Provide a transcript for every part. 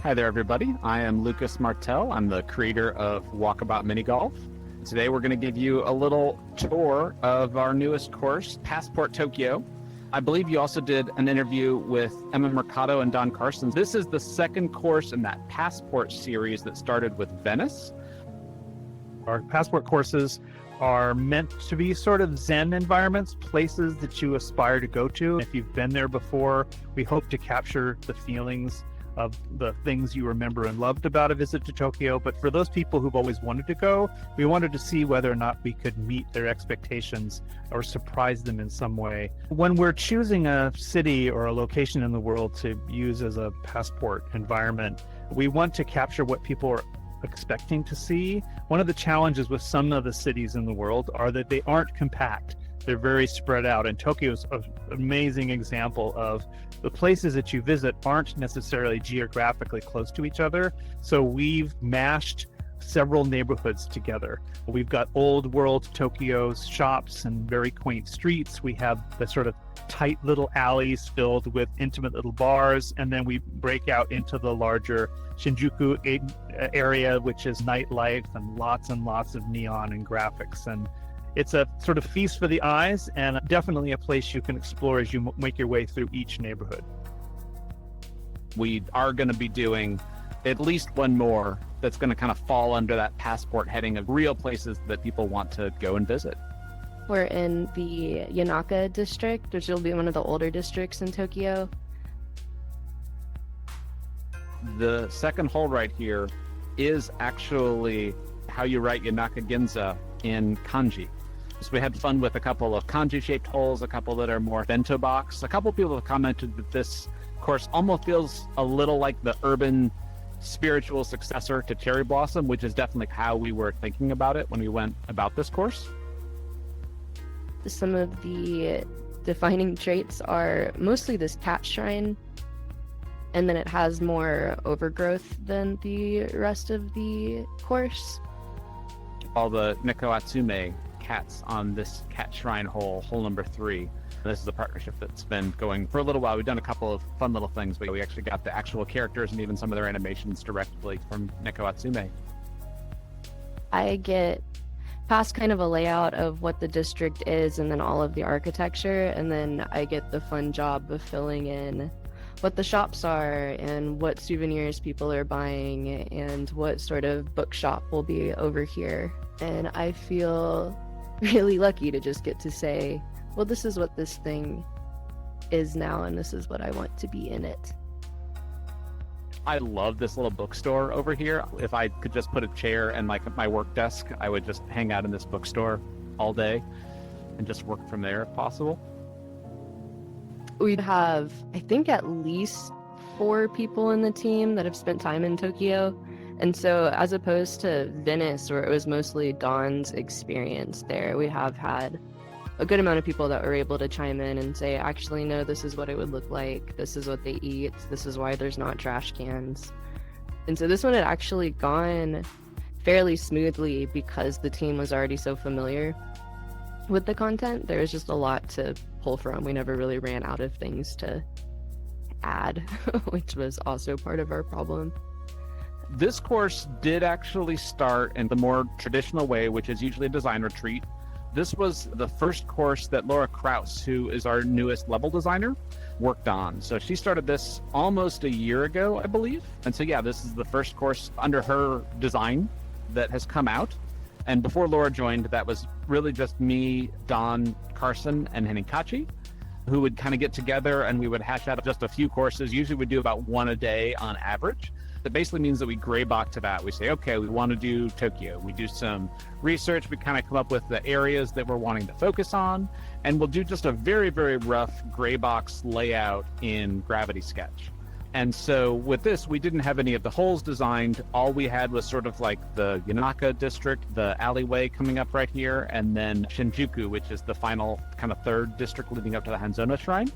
Hi there, everybody. I am Lucas Martell. I'm the creator of Walkabout Mini Golf. Today, we're going to give you a little tour of our newest course, Passport Tokyo. I believe you also did an interview with Emma Mercado and Don Carson. This is the second course in that Passport series that started with Venice. Our Passport courses are meant to be sort of Zen environments, places that you aspire to go to. If you've been there before, we hope to capture the feelings of the things you remember and loved about a visit to Tokyo. But for those people who've always wanted to go, we wanted to see whether or not we could meet their expectations or surprise them in some way. When we're choosing a city or a location in the world to use as a passport environment, we want to capture what people are expecting to see. One of the challenges with some of the cities in the world are that they aren't compact. They're very spread out, and Tokyo is an amazing example of the places that you visit aren't necessarily geographically close to each other. So we've mashed several neighborhoods together. We've got old world Tokyo's shops and very quaint streets. We have the sort of tight little alleys filled with intimate little bars, and then we break out into the larger Shinjuku area, which is nightlife and lots of neon and graphics. And it's a sort of feast for the eyes, and definitely a place you can explore as you make your way through each neighborhood. We are going to be doing at least one more that's going to kind of fall under that passport heading of real places that people want to go and visit. We're in the Yanaka district, which will be one of the older districts in Tokyo. The second hole right here is actually how you write Yanaka Ginza in kanji. So we had fun with a couple of kanji-shaped holes, a couple that are more bento box. A couple people have commented that this course almost feels a little like the urban spiritual successor to Cherry Blossom, which is definitely how we were thinking about it when we went about this course. Some of the defining traits are mostly this cat shrine, and then it has more overgrowth than the rest of the course. All the Neko Atsume cats on this cat shrine hole number 3. This is a partnership that's been going for a little while. We've done a couple of fun little things, but we actually got the actual characters and even some of their animations directly from Neko Atsume. I get past kind of a layout of what the district is and then all of the architecture, and then I get the fun job of filling in what the shops are and what souvenirs people are buying and what sort of bookshop will be over here. And I feel really lucky to just get to say, well, this is what this thing is now, and this is what I want to be in it. I love this little bookstore over here. If I could just put a chair and my work desk, I would just hang out in this bookstore all day and just work from there if possible. We'd have, I think, at least 4 people in the team that have spent time in Tokyo. And so as opposed to Venice, where it was mostly Dawn's experience there, we have had a good amount of people that were able to chime in and say, actually, no, this is what it would look like. This is what they eat. This is why there's not trash cans. And so this one had actually gone fairly smoothly because the team was already so familiar with the content. There was just a lot to pull from. We never really ran out of things to add, which was also part of our problem. This course did actually start in the more traditional way, which is usually a design retreat. This was the first course that Laura Kraus, who is our newest level designer, worked on. So she started this almost a year ago, I believe. And so, yeah, this is the first course under her design that has come out. And before Laura joined, that was really just me, Don, Carson, and Henikachi, who would kind of get together and we would hash out just a few courses. Usually we do about one a day on average. That basically means that we gray box it out. We say, okay, we want to do Tokyo. We do some research. We kind of come up with the areas that we're wanting to focus on. And we'll do just a very, very rough gray box layout in Gravity Sketch. And so with this, we didn't have any of the holes designed. All we had was sort of like the Yanaka district, the alleyway coming up right here, and then Shinjuku, which is the final kind of third district leading up to the Hanzono Shrine.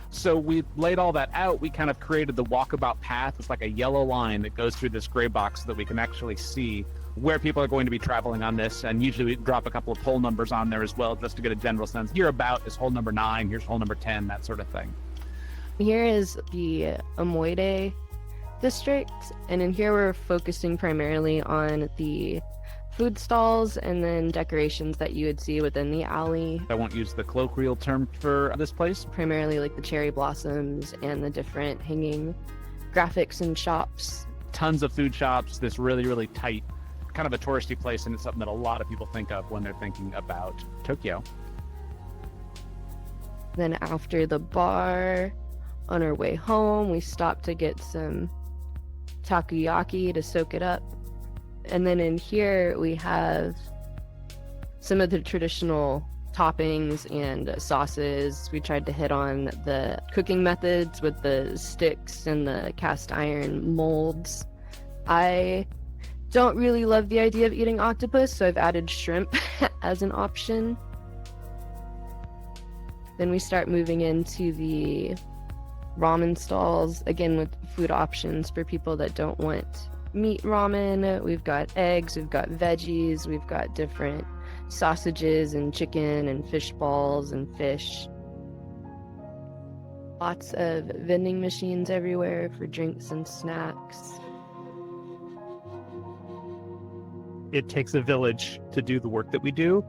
So we laid all that out. We kind of created the Walkabout Path. It's like a yellow line that goes through this gray box so that we can actually see where people are going to be traveling on this. And usually we drop a couple of hole numbers on there as well, just to get a general sense. Here about is hole number 9, here's hole number 10, that sort of thing. Here is the Omoide district. And in here, we're focusing primarily on the food stalls and then decorations that you would see within the alley. I won't use the colloquial term for this place. Primarily like the cherry blossoms and the different hanging graphics and shops. Tons of food shops, this really, really tight, kind of a touristy place, and it's something that a lot of people think of when they're thinking about Tokyo. Then after the bar, on our way home, we stopped to get some takoyaki to soak it up. And then in here, we have some of the traditional toppings and sauces. We tried to hit on the cooking methods with the sticks and the cast iron molds. I don't really love the idea of eating octopus, so I've added shrimp as an option. Then we start moving into the ramen stalls, again with food options for people that don't want meat ramen. We've got eggs, we've got veggies, we've got different sausages and chicken and fish balls and fish. Lots of vending machines everywhere for drinks and snacks. It takes a village to do the work that we do.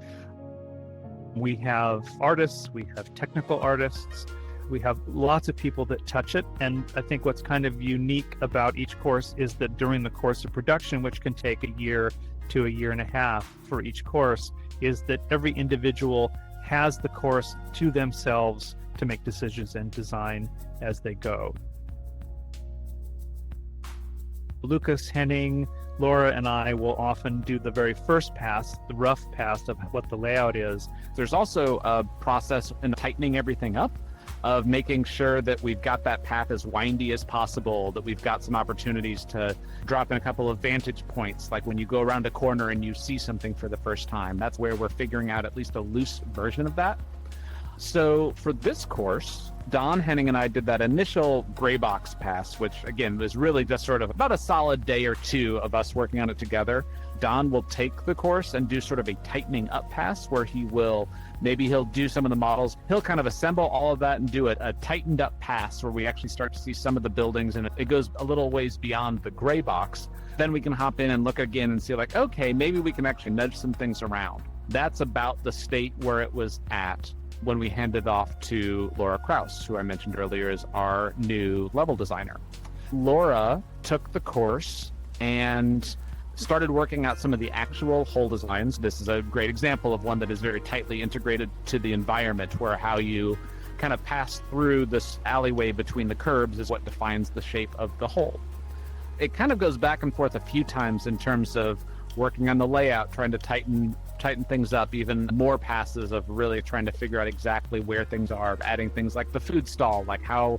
We have artists, we have technical artists, we have lots of people that touch it. And I think what's kind of unique about each course is that during the course of production, which can take a year to a year and a half for each course, is that every individual has the course to themselves to make decisions and design as they go. Lucas, Henning, Laura, and I will often do the very first pass, the rough pass of what the layout is. There's also a process in tightening everything up, of making sure that we've got that path as windy as possible, that we've got some opportunities to drop in a couple of vantage points, like when you go around a corner and you see something for the first time. That's where we're figuring out at least a loose version of that. So for this course, Don, Henning, and I did that initial gray box pass, which again was really just sort of about a solid day or two of us working on it together. Don will take the course and do sort of a tightening up pass where he'll do some of the models. He'll kind of assemble all of that and do a tightened up pass where we actually start to see some of the buildings, and it goes a little ways beyond the gray box. Then we can hop in and look again and see like, okay, maybe we can actually nudge some things around. That's about the state where it was at when we handed off to Laura Kraus, who I mentioned earlier is our new level designer. Laura took the course and started working out some of the actual hole designs. This is a great example of one that is very tightly integrated to the environment, where how you kind of pass through this alleyway between the curbs is what defines the shape of the hole. It kind of goes back and forth a few times in terms of working on the layout, trying to tighten things up, even more passes of really trying to figure out exactly where things are, adding things like the food stall, like how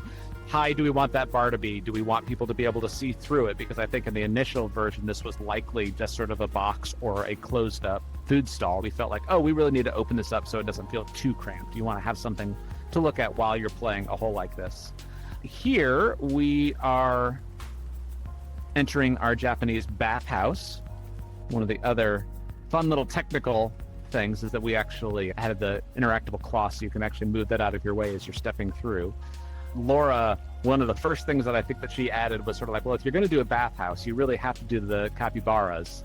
high do we want that bar to be? Do we want people to be able to see through it? Because I think in the initial version, this was likely just sort of a box or a closed up food stall. We felt like, oh, we really need to open this up so it doesn't feel too cramped. You want to have something to look at while you're playing a hole like this. Here we are entering our Japanese bathhouse. One of the other fun little technical things is that we actually added the interactable cloth, so you can actually move that out of your way as you're stepping through. Laura, one of the first things that I think that she added was sort of like, well, if you're going to do a bathhouse, you really have to do the capybaras.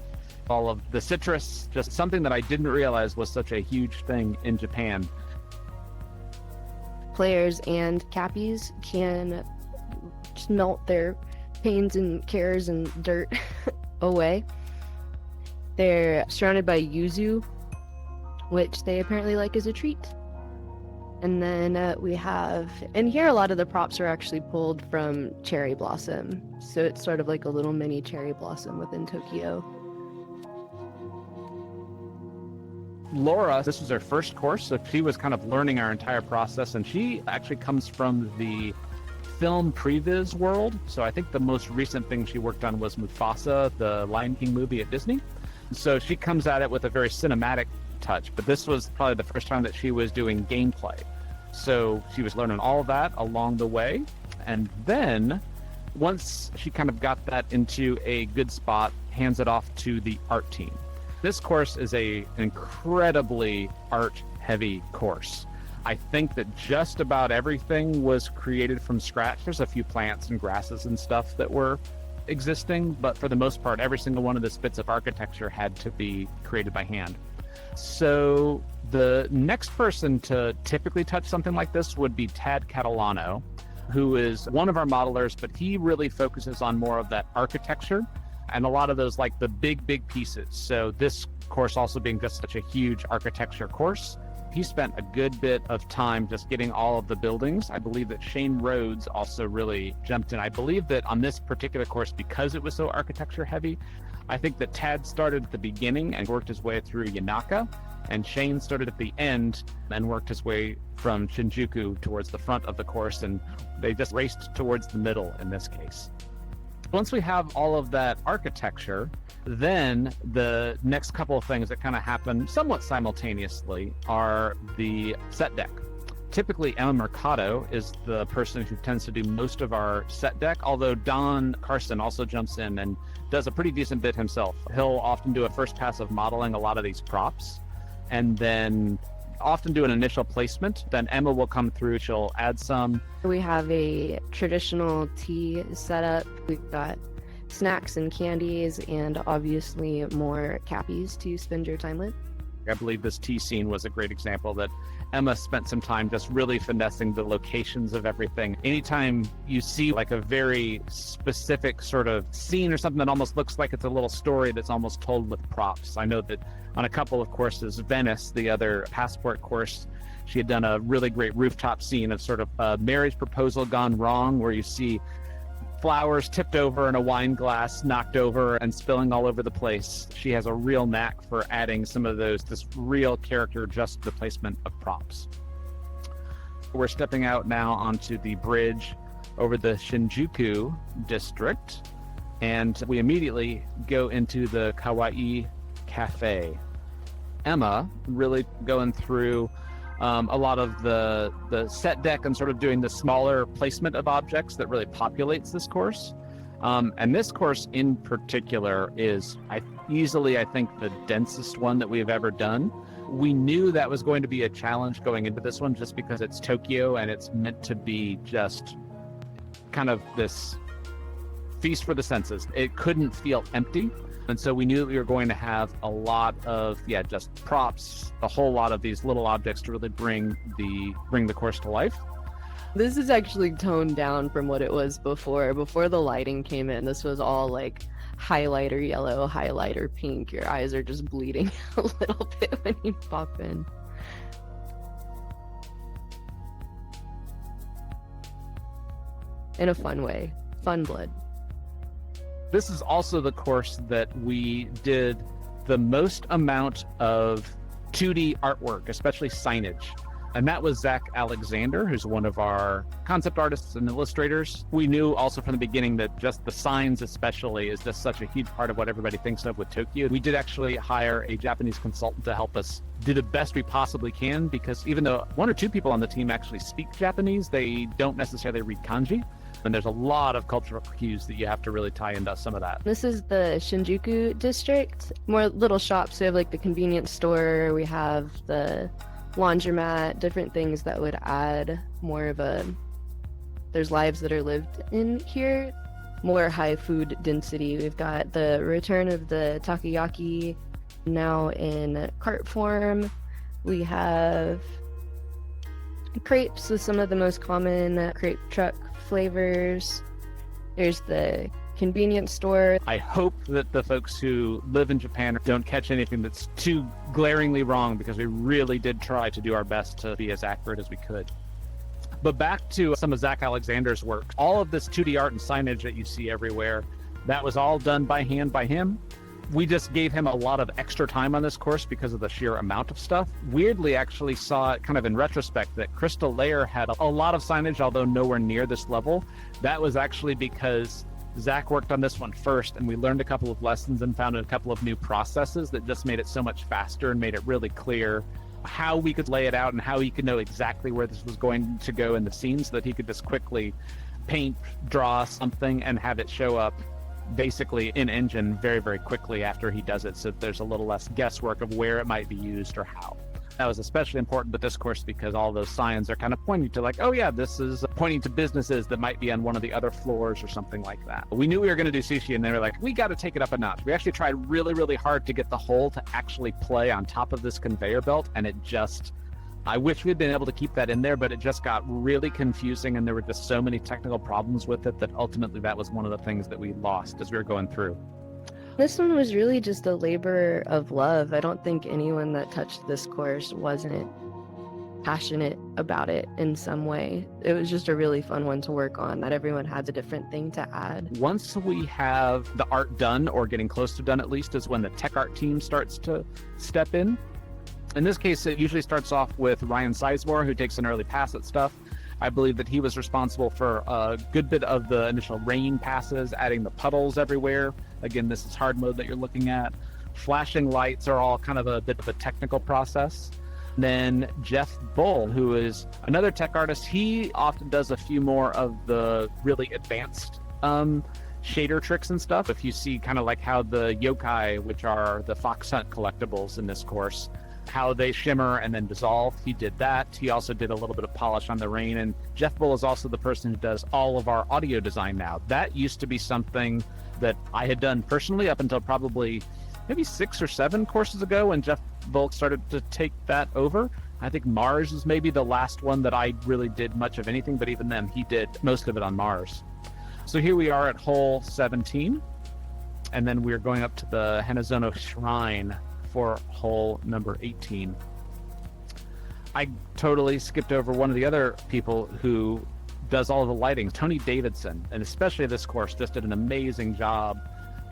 All of the citrus, just something that I didn't realize was such a huge thing in Japan. Players and cappies can just melt their pains and cares and dirt away. They're surrounded by yuzu, which they apparently like as a treat. And then we have, and here a lot of the props are actually pulled from cherry blossom. So it's sort of like a little mini cherry blossom within Tokyo. Laura, this was her first course, so she was kind of learning our entire process, and she actually comes from the film previs world. So I think the most recent thing she worked on was Mufasa, the Lion King movie at Disney. So she comes at it with a very cinematic touch, but this was probably the first time that she was doing gameplay. So she was learning all of that along the way. And then once she kind of got that into a good spot, hands it off to the art team. This course is an incredibly art-heavy course. I think that just about everything was created from scratch. There's a few plants and grasses and stuff that were existing, but for the most part, every single one of the bits of architecture had to be created by hand. So the next person to typically touch something like this would be Tad Catalano, who is one of our modelers, but he really focuses on more of that architecture and a lot of those like the big pieces. So this course also being just such a huge architecture course, he spent a good bit of time just getting all of the buildings. I believe that Shane Rhodes also really jumped in. I believe that on this particular course, because it was so architecture heavy, I think that Tad started at the beginning and worked his way through Yanaka, and Shane started at the end and worked his way from Shinjuku towards the front of the course, and they just raced towards the middle in this case. Once we have all of that architecture, then the next couple of things that kind of happen somewhat simultaneously are the set deck. Typically, Emma Mercado is the person who tends to do most of our set deck, although Carson also jumps in and does a pretty decent bit himself. He'll often do a first pass of modeling a lot of these props, and then often do an initial placement. Then Emma will come through, she'll add some. We have a traditional tea setup. We've got snacks and candies, and obviously more cappies to spend your time with. I believe this tea scene was a great example that Emma spent some time just really finessing the locations of everything. Anytime you see like a very specific sort of scene or something that almost looks like it's a little story that's almost told with props. I know that on a couple of courses, Venice, the other passport course, she had done a really great rooftop scene of sort of a marriage proposal gone wrong, where you see flowers tipped over and a wine glass knocked over and spilling all over the place. She has a real knack for adding some of this real character, just the placement of props. We're stepping out now onto the bridge over the Shinjuku district, and we immediately go into the Kawaii Cafe. Emma really going through a lot of the set deck and sort of doing the smaller placement of objects that really populates this course. And this course in particular is easily, I think, the densest one that we've ever done. We knew that was going to be a challenge going into this one, just because it's Tokyo and it's meant to be just kind of this feast for the senses. It couldn't feel empty. And so we knew that we were going to have a lot of, just props, a whole lot of these little objects to really bring the course to life. This is actually toned down from what it was before. Before the lighting came in, this was all like highlighter yellow, highlighter pink. Your eyes are just bleeding a little bit when you pop in. In a fun way. Fun blood. This is also the course that we did the most amount of 2D artwork, especially signage. And that was Zach Alexander, who's one of our concept artists and illustrators. We knew also from the beginning that just the signs especially is just such a huge part of what everybody thinks of with Tokyo. We did actually hire a Japanese consultant to help us do the best we possibly can, because even though one or two people on the team actually speak Japanese, they don't necessarily read kanji. And there's a lot of cultural cues that you have to really tie into some of that. This is the Shinjuku district. More little shops. We have like the convenience store. We have the laundromat, different things that would add more of there's lives that are lived in here. More high food density. We've got the return of the takoyaki now in cart form. We have crepes with some of the most common crepe truck flavors. There's the convenience store. I hope that the folks who live in Japan don't catch anything that's too glaringly wrong, because we really did try to do our best to be as accurate as we could. But back to some of Zach Alexander's work. All of this 2D art and signage that you see everywhere, that was all done by hand by him. We just gave him a lot of extra time on this course because of the sheer amount of stuff. Weirdly, actually saw it kind of in retrospect that Crystal Layer had a lot of signage, although nowhere near this level. That was actually because Zach worked on this one first, and we learned a couple of lessons and found a couple of new processes that just made it so much faster and made it really clear how we could lay it out and how he could know exactly where this was going to go in the scene, so that he could just quickly paint, draw something, and have it show up basically in engine very, very quickly after he does it, so there's a little less guesswork of where it might be used or how. That was especially important with this course because all those signs are kind of pointing to like, oh yeah, this is pointing to businesses that might be on one of the other floors or something like that. We knew we were going to do sushi and they were like, we got to take it up a notch. We actually tried really, really hard to get the hole to actually play on top of this conveyor belt. And I wish we'd been able to keep that in there, but it just got really confusing and there were just so many technical problems with it that ultimately that was one of the things that we lost as we were going through. This one was really just a labor of love. I don't think anyone that touched this course wasn't passionate about it in some way. It was just a really fun one to work on, that everyone had a different thing to add. Once we have the art done, or getting close to done at least, is when the tech art team starts to step in. In this case, it usually starts off with Ryan Sizemore, who takes an early pass at stuff. I believe that he was responsible for a good bit of the initial rain passes, adding the puddles everywhere. Again, this is hard mode that you're looking at. Flashing lights are all kind of a bit of a technical process. Then Jeff Bull, who is another tech artist, he often does a few more of the really advanced shader tricks and stuff. If you see kind of like how the yokai, which are the fox hunt collectibles in this course, how they shimmer and then dissolve, he did that. He also did a little bit of polish on the rain. And Jeff Bull is also the person who does all of our audio design now. That used to be something that I had done personally up until probably maybe 6 or 7 courses ago when Jeff Bull started to take that over. I think Mars is maybe the last one that I really did much of anything, but even then he did most of it on Mars. So here we are at hole 17, and then we're going up to the Hanazono Shrine for hole number 18. I totally skipped over one of the other people who does all of the lighting, Tony Davidson, and especially this course just did an amazing job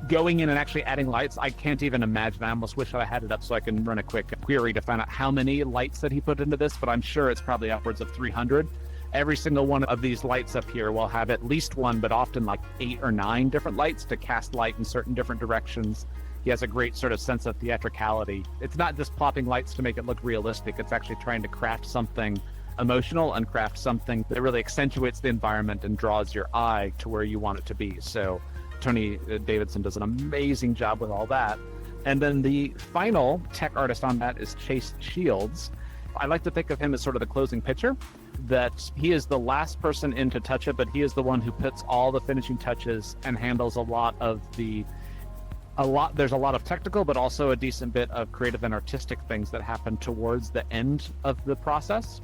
going in and actually adding lights. I can't even imagine. I almost wish I had it up so I can run a quick query to find out how many lights that he put into this, but I'm sure it's probably upwards of 300. Every single one of these lights up here will have at least one, but often like 8 or 9 different lights to cast light in certain different directions. He has a great sort of sense of theatricality. It's not just plopping lights to make it look realistic. It's actually trying to craft something emotional and craft something that really accentuates the environment and draws your eye to where you want it to be. So Tony Davidson does an amazing job with all that. And then the final tech artist on that is Chase Shields. I like to think of him as sort of the closing pitcher, that he is the last person in to touch it, but he is the one who puts all the finishing touches and handles there's a lot of technical, but also a decent bit of creative and artistic things that happen towards the end of the process,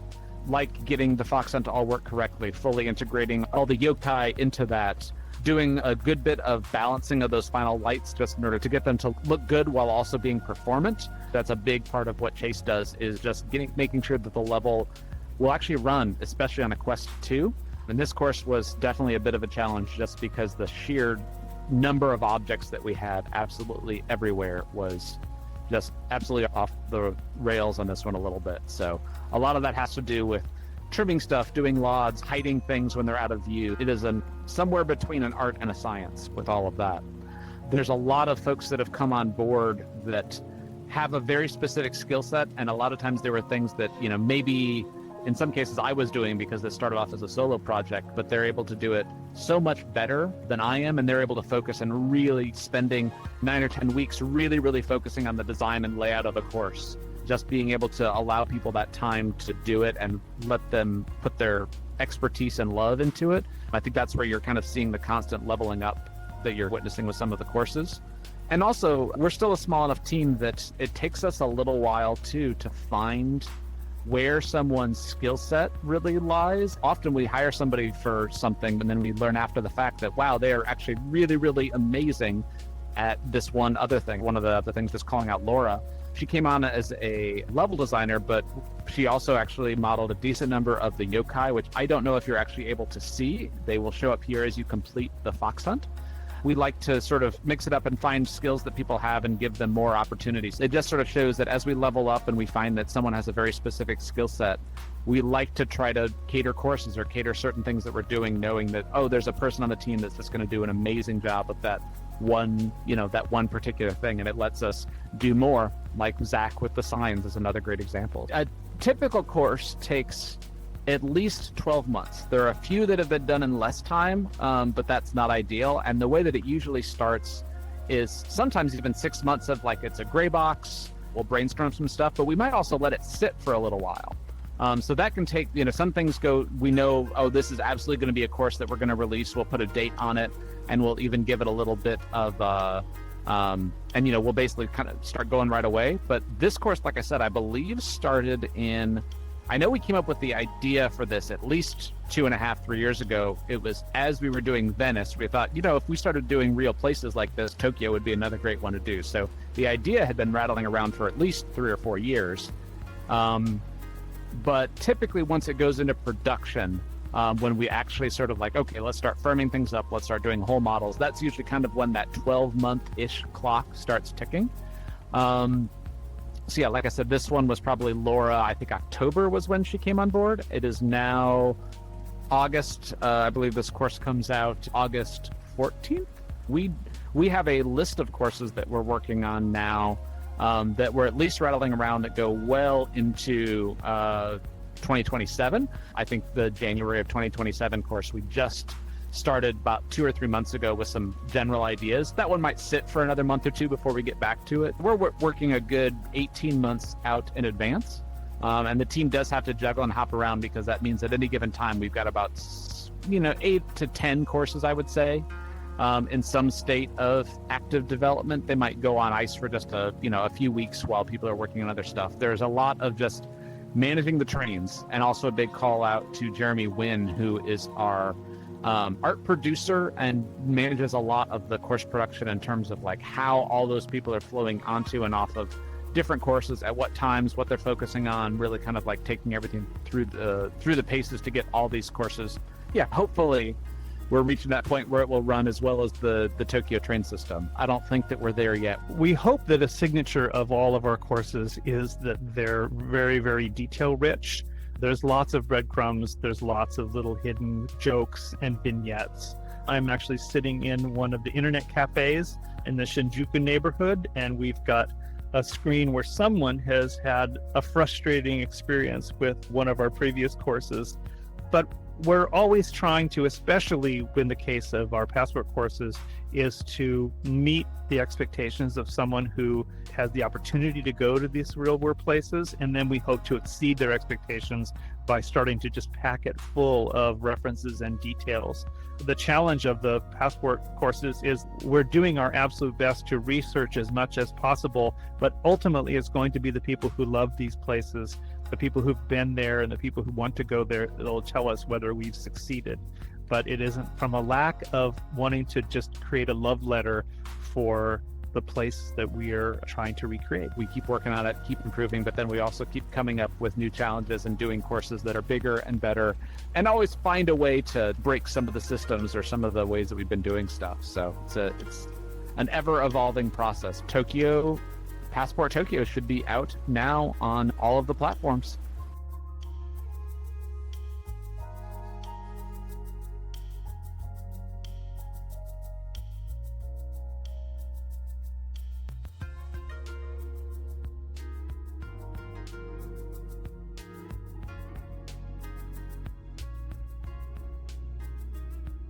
like getting the fox hunt to all work correctly, fully integrating all the yokai into that, doing a good bit of balancing of those final lights just in order to get them to look good while also being performant. That's a big part of what Chase does, is just making sure that the level will actually run, especially on a Quest 2. And this course was definitely a bit of a challenge just because the sheer number of objects that we had absolutely everywhere was just absolutely off the rails on this one a little bit. So a lot of that has to do with trimming stuff, doing LODs, hiding things when they're out of view. It is somewhere between an art and a science with all of that. There's a lot of folks that have come on board that have a very specific skill set, and a lot of times there were things that, maybe in some cases I was doing because this started off as a solo project, but they're able to do it so much better than I am, and they're able to focus and really spending 9 or 10 weeks really, really focusing on the design and layout of a course. Just being able to allow people that time to do it and let them put their expertise and love into it. I think that's where you're kind of seeing the constant leveling up that you're witnessing with some of the courses. And also, we're still a small enough team that it takes us a little while too to find where someone's skill set really lies. Often we hire somebody for something and then we learn after the fact that, wow, they are actually really, really amazing at this one other thing. One of the other things, just calling out Laura. She came on as a level designer, but she also actually modeled a decent number of the yokai, which I don't know if you're actually able to see. They will show up here as you complete the fox hunt. We like to sort of mix it up and find skills that people have and give them more opportunities. It just sort of shows that as we level up and we find that someone has a very specific skill set, we like to try to cater courses or cater certain things that we're doing, knowing that, oh, there's a person on the team that's just going to do an amazing job with that one particular thing, and it lets us do more. Like Zach with the signs is another great example. A typical course takes at least 12 months. There are a few that have been done in less time, but that's not ideal. And the way that it usually starts is sometimes even 6 months of like, it's a gray box, We'll brainstorm some stuff, but we might also let it sit for a little while. So that can take, some things go, we know, oh, this is absolutely going to be a course that we're going to release. We'll put a date on it, and we'll even give it a little bit of, we'll basically kind of start going right away. But this course, like I said, I believe started I know we came up with the idea for this at least 2.5, 3 years ago. It was as we were doing Venice, we thought, if we started doing real places like this, Tokyo would be another great one to do. So the idea had been rattling around for at least 3 or 4 years. But typically once it goes into production, when we actually sort of like, okay, let's start firming things up, let's start doing whole models, that's usually kind of when that 12-month-ish clock starts ticking. So yeah, like I said, this one was probably Laura, I think October was when she came on board. It is now August. I believe this course comes out August 14th. We have a list of courses that we're working on now that we're at least rattling around that go well into 2027. I think the January of 2027 course we just started about 2 or 3 months ago with some general ideas. That one might sit for another month or two before we get back to it. We're working a good 18 months out in advance. And the team does have to juggle and hop around because that means at any given time, we've got about, 8 to 10 courses, I would say, in some state of active development. They might go on ice for just a few weeks while people are working on other stuff. There's a lot of just managing the trains, and also a big call out to Jeremy Wynn, who is our art producer and manages a lot of the course production in terms of like how all those people are flowing onto and off of different courses at what times, what they're focusing on, really kind of like taking everything through the paces to get all these courses. Yeah, hopefully we're reaching that point where it will run as well as the Tokyo train system. I don't think that we're there yet. We hope that a signature of all of our courses is that they're very, very detail rich. There's lots of breadcrumbs. There's lots of little hidden jokes and vignettes. I'm actually sitting in one of the internet cafes in the Shinjuku neighborhood, and we've got a screen where someone has had a frustrating experience with one of our previous courses. But we're always trying to, especially in the case of our passport courses, is to meet the expectations of someone who has the opportunity to go to these real world places, and then we hope to exceed their expectations by starting to just pack it full of references and details. The challenge of the passport courses is we're doing our absolute best to research as much as possible, but ultimately it's going to be the people who love these places, the people who've been there, and the people who want to go there that'll tell us whether we've succeeded. But it isn't from a lack of wanting to just create a love letter for the place that we are trying to recreate. We keep working on it, keep improving, but then we also keep coming up with new challenges and doing courses that are bigger and better, and always find a way to break some of the systems or some of the ways that we've been doing stuff. So it's an ever-evolving process. Passport Tokyo should be out now on all of the platforms.